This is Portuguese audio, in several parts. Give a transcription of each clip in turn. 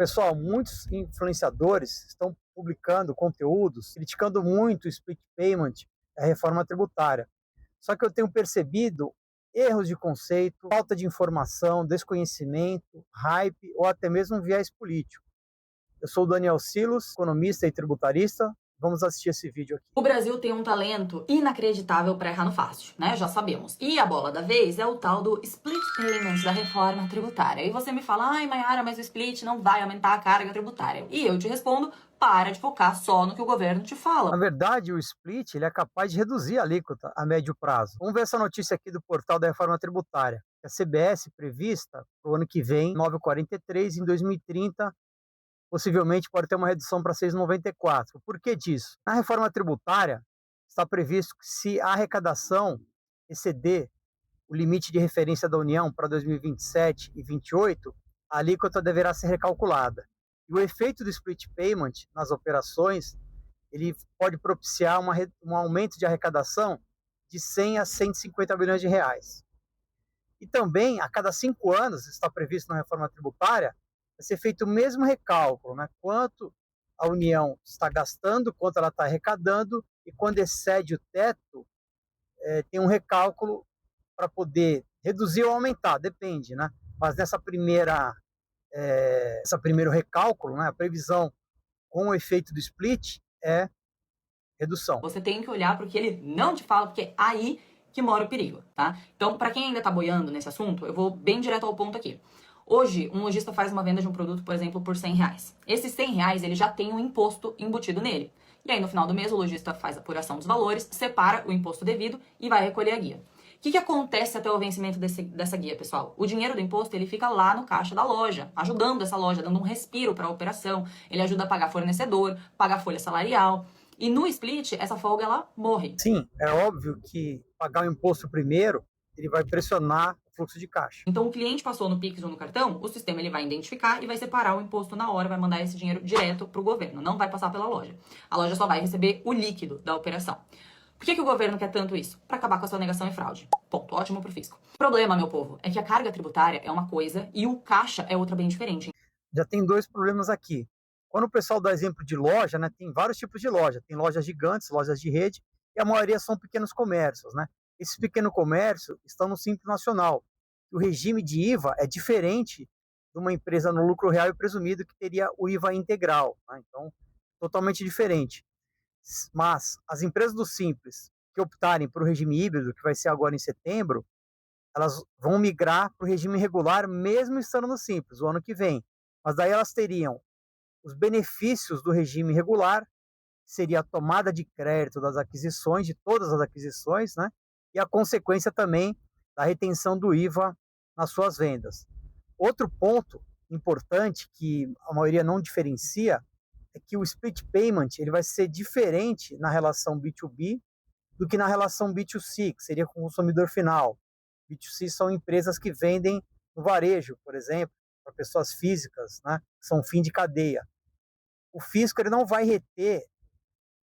Pessoal, muitos influenciadores estão publicando conteúdos criticando muito o split payment, a reforma tributária. Só que eu tenho percebido erros de conceito, falta de informação, desconhecimento, hype ou até mesmo um viés político. Eu sou o Daniel Silos, economista e tributarista. Vamos assistir esse vídeo aqui. O Brasil tem um talento inacreditável para errar no fácil, né? Já sabemos. E a bola da vez é o tal do split payment da reforma tributária. E você me fala, ai, Mayara, mas o split não vai aumentar a carga tributária. E eu te respondo, para de focar só no que o governo te fala. Na verdade, o split ele é capaz de reduzir a alíquota a médio prazo. Vamos ver essa notícia aqui do portal da reforma tributária. A CBS prevista para o ano que vem, 9,43, em 2030, possivelmente pode ter uma redução para 6,94. Por que disso? Na reforma tributária, está previsto que se a arrecadação exceder o limite de referência da União para 2027 e 2028, a alíquota deverá ser recalculada. E o efeito do split payment nas operações, ele pode propiciar um aumento de arrecadação de 100 a 150 bilhões de reais. E também, a cada 5 anos, está previsto na reforma tributária, vai ser feito o mesmo recálculo, né? Quanto a União está gastando, quanto ela está arrecadando, e quando excede o teto, tem um recálculo para poder reduzir ou aumentar, depende, né? Mas nessa primeiro recálculo, né, a previsão com o efeito do split é redução. Você tem que olhar para o que ele não te fala, porque é aí que mora o perigo, tá? Então, para quem ainda tá boiando nesse assunto, eu vou bem direto ao ponto aqui. Hoje, um lojista faz uma venda de um produto, por exemplo, por R$100. Esses R$100, ele já tem um imposto embutido nele. E aí, no final do mês, o lojista faz a apuração dos valores, separa o imposto devido e vai recolher a guia. O que acontece até o vencimento dessa guia, pessoal? O dinheiro do imposto, ele fica lá no caixa da loja, ajudando essa loja, dando um respiro para a operação. Ele ajuda a pagar fornecedor, pagar folha salarial. E no split, essa folga, ela morre. Sim, é óbvio que pagar o imposto primeiro, ele vai pressionar o fluxo de caixa. Então, o cliente passou no Pix ou no cartão, o sistema ele vai identificar e vai separar o imposto na hora, vai mandar esse dinheiro direto para o governo, não vai passar pela loja. A loja só vai receber o líquido da operação. Por que o governo quer tanto isso? Para acabar com a sonegação e fraude. Ponto, ótimo pro fisco. O problema, meu povo, é que a carga tributária é uma coisa e o caixa é outra bem diferente. Já tem dois problemas aqui. Quando o pessoal dá exemplo de loja, né, tem vários tipos de loja. Tem lojas gigantes, lojas de rede, e a maioria são pequenos comércios, né? Esses pequenos comércios estão no Simples Nacional. O regime de IVA é diferente de uma empresa no lucro real e presumido que teria o IVA integral, né? Então, totalmente diferente. Mas as empresas do Simples que optarem por o regime híbrido, que vai ser agora em setembro, elas vão migrar para o regime regular, mesmo estando no Simples, o ano que vem. Mas daí elas teriam os benefícios do regime regular, seria a tomada de crédito das aquisições, de todas as aquisições, né? E a consequência também da retenção do IVA nas suas vendas. Outro ponto importante que a maioria não diferencia é que o split payment ele vai ser diferente na relação B2B do que na relação B2C, que seria com o consumidor final. B2C são empresas que vendem no varejo, por exemplo, para pessoas físicas, né, que são fim de cadeia. O fisco ele não vai reter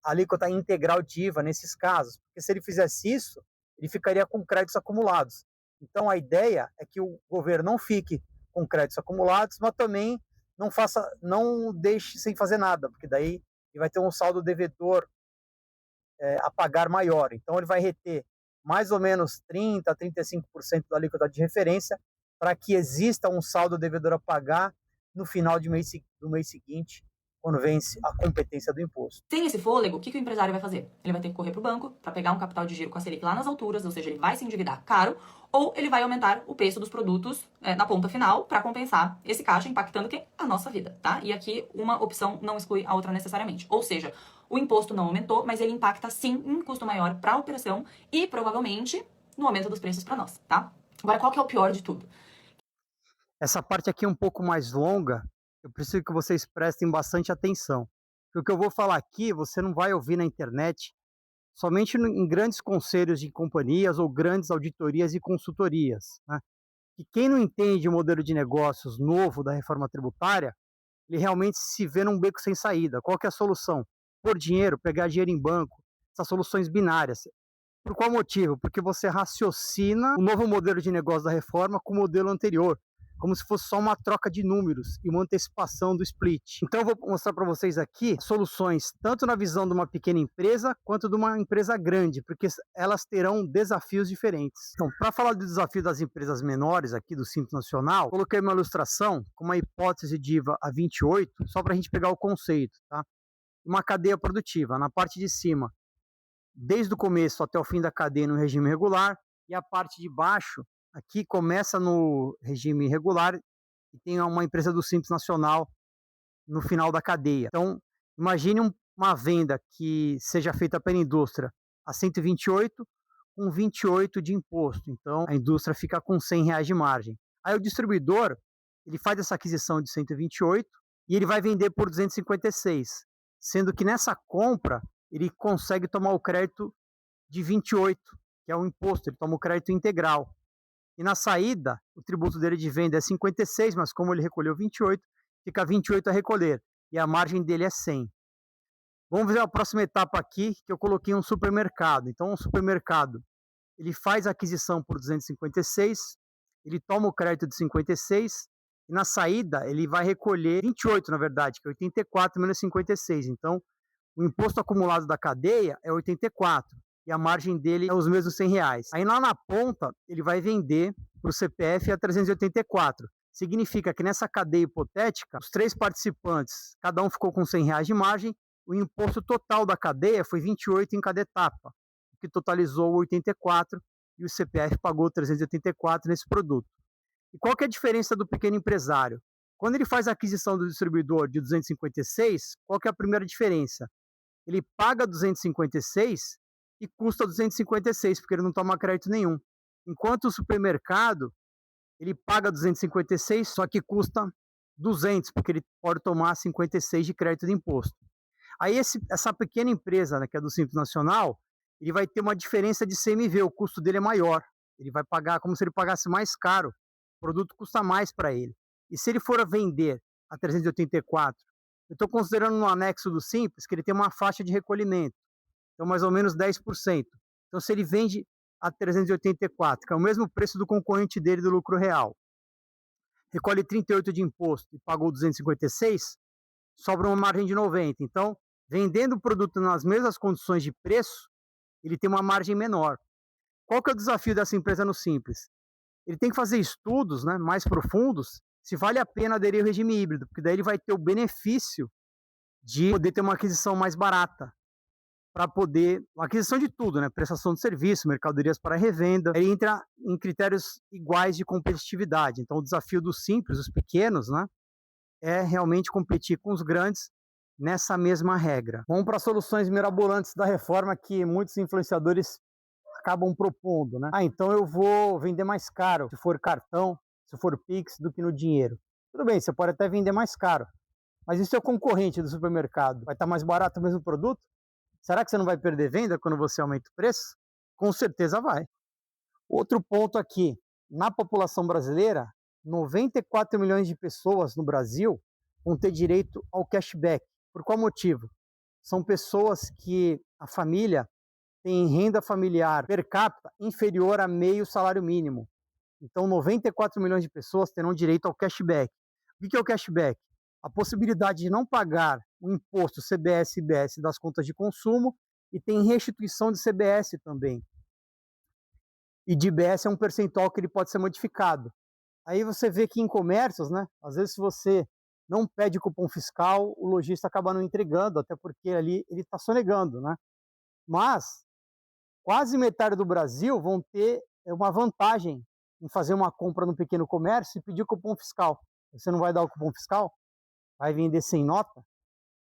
a alíquota integral de IVA nesses casos, porque se ele fizesse isso, ele ficaria com créditos acumulados. Então a ideia é que o governo não fique com créditos acumulados, mas também não deixe sem fazer nada, porque daí ele vai ter um saldo devedor a pagar maior. Então ele vai reter mais ou menos 30% a 35% da alíquota de referência para que exista um saldo devedor a pagar no final do mês seguinte, quando vence a competência do imposto. Sem esse fôlego, o que o empresário vai fazer? Ele vai ter que correr para o banco para pegar um capital de giro com a Selic lá nas alturas, ou seja, ele vai se endividar caro, ou ele vai aumentar o preço dos produtos na ponta final para compensar esse caixa, impactando quem? A nossa vida, tá? E aqui uma opção não exclui a outra necessariamente. Ou seja, o imposto não aumentou, mas ele impacta sim em um custo maior para a operação e provavelmente no aumento dos preços para nós, tá? Agora, qual que é o pior de tudo? Essa parte aqui é um pouco mais longa, eu preciso que vocês prestem bastante atenção. Porque o que eu vou falar aqui, você não vai ouvir na internet, somente em grandes conselhos de companhias ou grandes auditorias e consultorias, né? E quem não entende o modelo de negócios novo da reforma tributária, ele realmente se vê num beco sem saída. Qual que é a solução? Pôr dinheiro, pegar dinheiro em banco, essas soluções binárias. Por qual motivo? Porque você raciocina o novo modelo de negócio da reforma com o modelo anterior. como se fosse só uma troca de números e uma antecipação do split. Então eu vou mostrar para vocês aqui soluções tanto na visão de uma pequena empresa quanto de uma empresa grande, porque elas terão desafios diferentes. Então, para falar do desafio das empresas menores aqui do Simples Nacional, coloquei uma ilustração com uma hipótese de IVA a 28, só para a gente pegar o conceito, tá? Uma cadeia produtiva, na parte de cima, desde o começo até o fim da cadeia no regime regular, e a parte de baixo, aqui começa no regime regular e tem uma empresa do Simples Nacional no final da cadeia. Então, imagine uma venda que seja feita pela indústria a 128, com 28 de imposto. Então, a indústria fica com R$ 100 de margem. Aí o distribuidor, ele faz essa aquisição de 128 e ele vai vender por 256, sendo que nessa compra ele consegue tomar o crédito de 28, que é o imposto, ele toma o crédito integral. E na saída, o tributo dele de venda é 56, mas como ele recolheu 28, fica 28 a recolher, e a margem dele é 100. Vamos ver a próxima etapa aqui, que eu coloquei um supermercado. Então, um supermercado, ele faz a aquisição por 256, ele toma o crédito de 56, e na saída ele vai recolher 28, na verdade, que é 84 menos 56. Então, o imposto acumulado da cadeia é 84 e a margem dele é os mesmos R$ 100. Aí lá na ponta ele vai vender para o CPF a 384. Significa que nessa cadeia hipotética, os três participantes, cada um ficou com R$ 100 de margem, o imposto total da cadeia foi 28 em cada etapa, o que totalizou 84 e o CPF pagou 384 nesse produto. E qual que é a diferença do pequeno empresário? Quando ele faz a aquisição do distribuidor de 256, qual que é a primeira diferença? Ele paga 256 e custa 256, porque ele não toma crédito nenhum. Enquanto o supermercado, ele paga 256, só que custa 200, porque ele pode tomar 56 de crédito de imposto. Aí essa pequena empresa, né, que é do Simples Nacional, ele vai ter uma diferença de CMV, o custo dele é maior. Ele vai pagar como se ele pagasse mais caro. O produto custa mais para ele. E se ele for vender a 384, eu estou considerando no anexo do Simples que ele tem uma faixa de recolhimento, então mais ou menos 10%. Então se ele vende a 384, que é o mesmo preço do concorrente dele do lucro real, recolhe 38 de imposto e pagou 256, sobra uma margem de 90. Então, vendendo o produto nas mesmas condições de preço, ele tem uma margem menor. Qual que é o desafio dessa empresa no Simples? Ele tem que fazer estudos, né, mais profundos se vale a pena aderir ao regime híbrido, porque daí ele vai ter o benefício de poder ter uma aquisição mais barata, para poder, uma aquisição de tudo, né, prestação de serviço, mercadorias para revenda, ele entra em critérios iguais de competitividade. Então o desafio dos simples, os pequenos, né, é realmente competir com os grandes nessa mesma regra. Vamos para soluções mirabolantes da reforma que muitos influenciadores acabam propondo, né? Então eu vou vender mais caro se for cartão, se for Pix, do que no dinheiro. Tudo bem, você pode até vender mais caro, mas e o seu concorrente do supermercado? Vai estar mais barato o mesmo produto? Será que você não vai perder venda quando você aumenta o preço? Com certeza vai. Outro ponto aqui, na população brasileira, 94 milhões de pessoas no Brasil vão ter direito ao cashback. Por qual motivo? São pessoas que a família tem renda familiar per capita inferior a meio salário mínimo. Então, 94 milhões de pessoas terão direito ao cashback. O que é o cashback? A possibilidade de não pagar o imposto CBS e IBS das contas de consumo, e tem restituição de CBS também. E de IBS é um percentual que ele pode ser modificado. Aí você vê que em comércios, né, às vezes se você não pede cupom fiscal, o lojista acaba não entregando, até porque ali ele está sonegando, né? Mas quase metade do Brasil vão ter uma vantagem em fazer uma compra no pequeno comércio e pedir cupom fiscal. Você não vai dar o cupom fiscal, vai vender sem nota.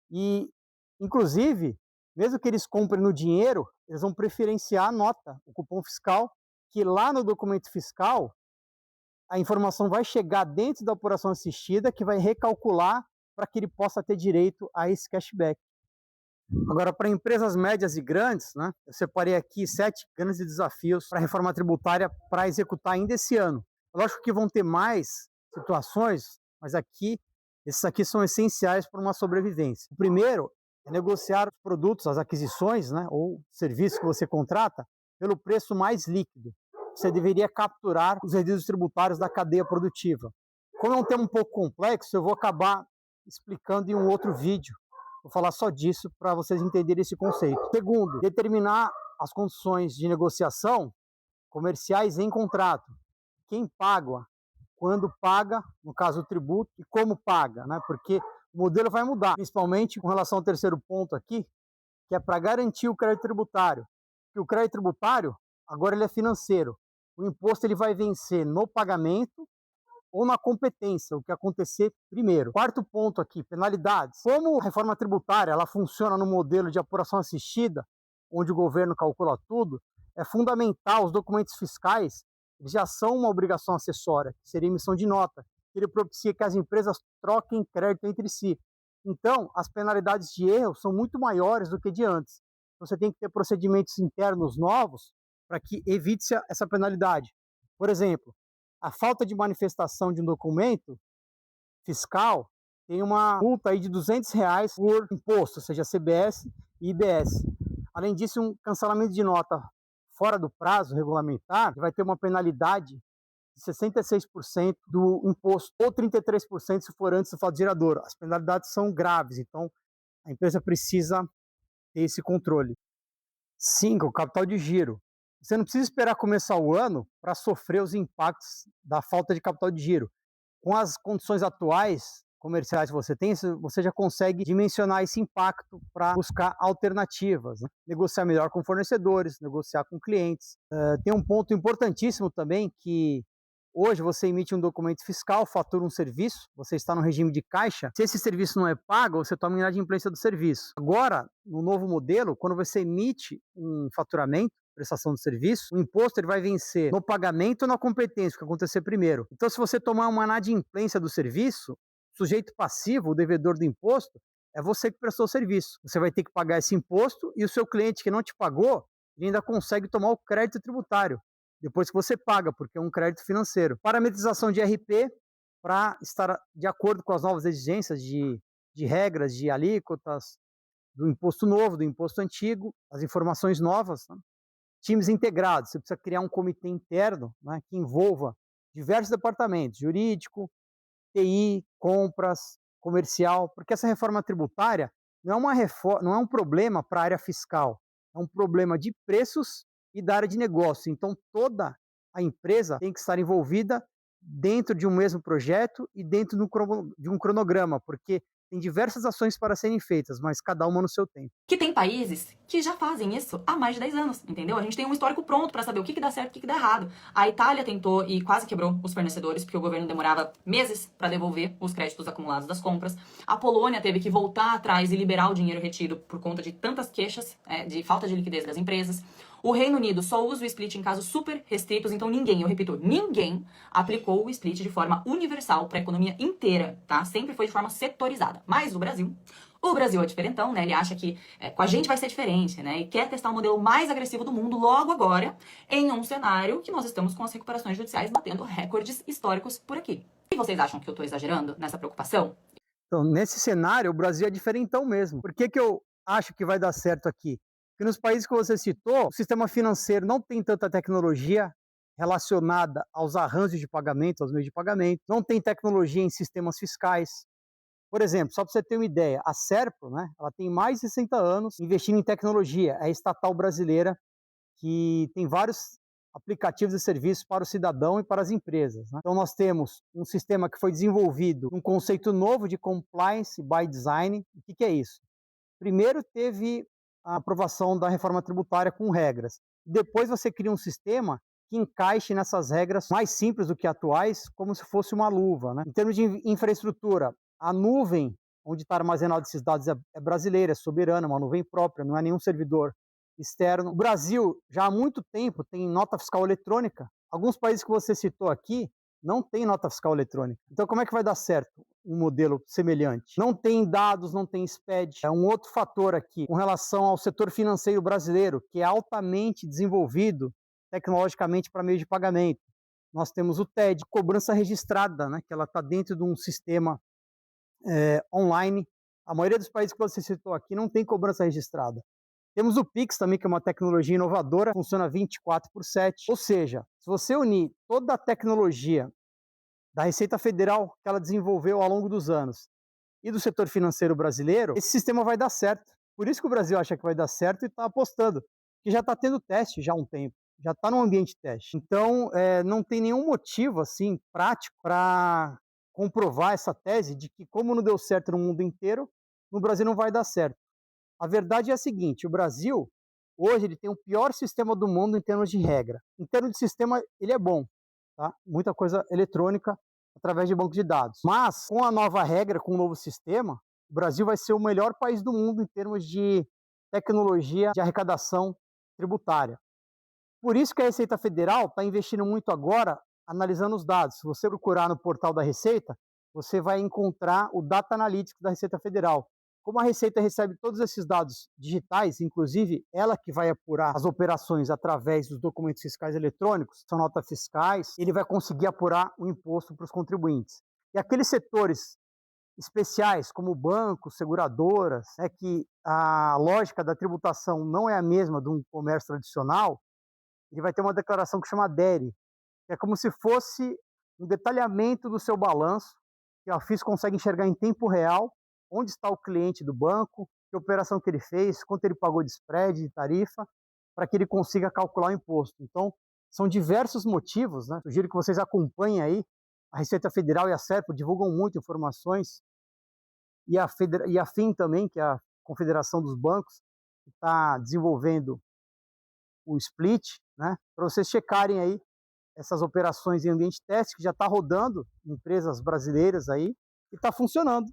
E, inclusive, mesmo que eles comprem no dinheiro, eles vão preferenciar a nota, o cupom fiscal, que lá no documento fiscal, a informação vai chegar dentro da apuração assistida, que vai recalcular para que ele possa ter direito a esse cashback. Agora, para empresas médias e grandes, né, eu separei aqui 7 grandes desafios para a reforma tributária para executar ainda esse ano. Lógico que vão ter mais situações, mas esses aqui são essenciais para uma sobrevivência. O primeiro é negociar os produtos, as aquisições, né, ou serviços que você contrata, pelo preço mais líquido. Você deveria capturar os resíduos tributários da cadeia produtiva. Como é um tema um pouco complexo, eu vou acabar explicando em um outro vídeo. Vou falar só disso para vocês entenderem esse conceito. Segundo, determinar as condições de negociação comerciais em contrato. Quem paga, quando paga, no caso o tributo, e como paga, né? Porque o modelo vai mudar, principalmente com relação ao terceiro ponto aqui, que é para garantir o crédito tributário. Que o crédito tributário, agora ele é financeiro. O imposto ele vai vencer no pagamento ou na competência, o que acontecer primeiro. Quarto ponto aqui, penalidades. Como a reforma tributária ela funciona no modelo de apuração assistida, onde o governo calcula tudo, é fundamental os documentos fiscais, eles já são uma obrigação acessória, que seria emissão de nota, que ele propicia que as empresas troquem crédito entre si. Então, as penalidades de erro são muito maiores do que de antes. Você tem que ter procedimentos internos novos para que evite essa penalidade. Por exemplo, a falta de manifestação de um documento fiscal tem uma multa aí de R$ 200 por imposto, ou seja, CBS e IBS. Além disso, um cancelamento de nota fora do prazo regulamentar vai ter uma penalidade de 66% do imposto, ou 33% se for antes do fato gerador. As penalidades são graves, então a empresa precisa ter esse controle. 5, capital de giro. Você não precisa esperar começar o ano para sofrer os impactos da falta de capital de giro. Com as condições atuais comerciais que você tem, você já consegue dimensionar esse impacto para buscar alternativas, né? Negociar melhor com fornecedores, negociar com clientes. Tem um ponto importantíssimo também que hoje você emite um documento fiscal, fatura um serviço, você está no regime de caixa. Se esse serviço não é pago, você toma inadimplência do serviço. Agora, no novo modelo, quando você emite um faturamento, prestação de serviço, o imposto ele vai vencer no pagamento ou na competência, o que acontecer primeiro. Então, se você tomar uma inadimplência do serviço, sujeito passivo, o devedor do imposto, é você que prestou o serviço. Você vai ter que pagar esse imposto e o seu cliente que não te pagou, ele ainda consegue tomar o crédito tributário depois que você paga, porque é um crédito financeiro. Parametrização de RP, para estar de acordo com as novas exigências de regras, de alíquotas, do imposto novo, do imposto antigo, as informações novas, né? Times integrados, você precisa criar um comitê interno, né, que envolva diversos departamentos, jurídico, TI, compras, comercial, porque essa reforma tributária não é um problema para a área fiscal, é um problema de preços e da área de negócio. Então, toda a empresa tem que estar envolvida dentro de um mesmo projeto e dentro de um cronograma, porque tem diversas ações para serem feitas, mas cada uma no seu tempo. Que tem países que já fazem isso há mais de 10 anos, entendeu? A gente tem um histórico pronto para saber o que dá certo e o que dá errado. A Itália tentou e quase quebrou os fornecedores, porque o governo demorava meses para devolver os créditos acumulados das compras. A Polônia teve que voltar atrás e liberar o dinheiro retido por conta de tantas queixas de falta de liquidez das empresas. O Reino Unido só usa o split em casos super restritos, então ninguém, eu repito, ninguém aplicou o split de forma universal para a economia inteira, tá? Sempre foi de forma setorizada. Mas o Brasil é diferentão, né? Ele acha que com a gente vai ser diferente, né? E quer testar o modelo mais agressivo do mundo logo agora, em um cenário que nós estamos com as recuperações judiciais batendo recordes históricos por aqui. E vocês acham que eu tô exagerando nessa preocupação? Então, nesse cenário, o Brasil é diferentão mesmo. Por que eu acho que vai dar certo aqui? Porque nos países que você citou, o sistema financeiro não tem tanta tecnologia relacionada aos arranjos de pagamento, aos meios de pagamento, não tem tecnologia em sistemas fiscais. Por exemplo, só para você ter uma ideia, a Serpro, né, ela tem mais de 60 anos investindo em tecnologia, é a estatal brasileira que tem vários aplicativos e serviços para o cidadão e para as empresas, né? Então nós temos um sistema que foi desenvolvido, um conceito novo de compliance by design. O que é isso? Primeiro teve a aprovação da reforma tributária com regras. Depois você cria um sistema que encaixe nessas regras mais simples do que atuais, como se fosse uma luva, né? Em termos de infraestrutura, a nuvem onde está armazenado esses dados é brasileira, é soberana, uma nuvem própria, não é nenhum servidor externo. O Brasil, já há muito tempo, tem nota fiscal eletrônica. Alguns países que você citou aqui não tem nota fiscal eletrônica. Então, como é que vai dar certo um modelo semelhante? Não tem dados, não tem SPED. É um outro fator aqui, com relação ao setor financeiro brasileiro, que é altamente desenvolvido tecnologicamente para meio de pagamento. Nós temos o TED, cobrança registrada, né, que ela está dentro de um sistema online. A maioria dos países que você citou aqui não tem cobrança registrada. Temos o Pix também, que é uma tecnologia inovadora, funciona 24/7. Ou seja, se você unir toda a tecnologia da Receita Federal que ela desenvolveu ao longo dos anos e do setor financeiro brasileiro, esse sistema vai dar certo. Por isso que o Brasil acha que vai dar certo e está apostando, que já está tendo teste já há um tempo, já está no ambiente teste. Então, não tem nenhum motivo assim prático para comprovar essa tese de que, como não deu certo no mundo inteiro, no Brasil não vai dar certo. A verdade é a seguinte: o Brasil, hoje, ele tem o pior sistema do mundo em termos de regra. Em termos de sistema, ele é bom, tá? Muita coisa eletrônica através de banco de dados. Mas, com a nova regra, com o novo sistema, o Brasil vai ser o melhor país do mundo em termos de tecnologia de arrecadação tributária. Por isso que a Receita Federal está investindo muito agora analisando os dados. Se você procurar no portal da Receita, você vai encontrar o Data Analytics da Receita Federal. Como a Receita recebe todos esses dados digitais, inclusive ela que vai apurar as operações através dos documentos fiscais eletrônicos, são notas fiscais, ele vai conseguir apurar o imposto para os contribuintes. E aqueles setores especiais, como bancos, seguradoras, que a lógica da tributação não é a mesma de um comércio tradicional, ele vai ter uma declaração que chama DERE, que é como se fosse um detalhamento do seu balanço, que a FIS consegue enxergar em tempo real onde está o cliente do banco, que operação que ele fez, quanto ele pagou de spread, de tarifa, para que ele consiga calcular o imposto. Então, são diversos motivos, né? Sugiro que vocês acompanhem aí. A Receita Federal e a SERPO divulgam muito informações, e a FIN também, que é a Confederação dos Bancos, está desenvolvendo o split, né? Para vocês checarem aí essas operações em ambiente de teste, que já está rodando em empresas brasileiras aí, e está funcionando.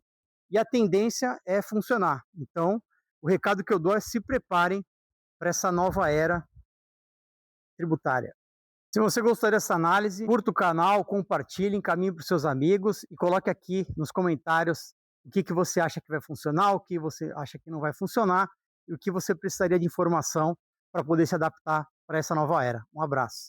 E a tendência é funcionar. Então, o recado que eu dou é: se preparem para essa nova era tributária. Se você gostou dessa análise, curta o canal, compartilhe, encaminhe para os seus amigos e coloque aqui nos comentários o que você acha que vai funcionar, o que você acha que não vai funcionar e o que você precisaria de informação para poder se adaptar para essa nova era. Um abraço.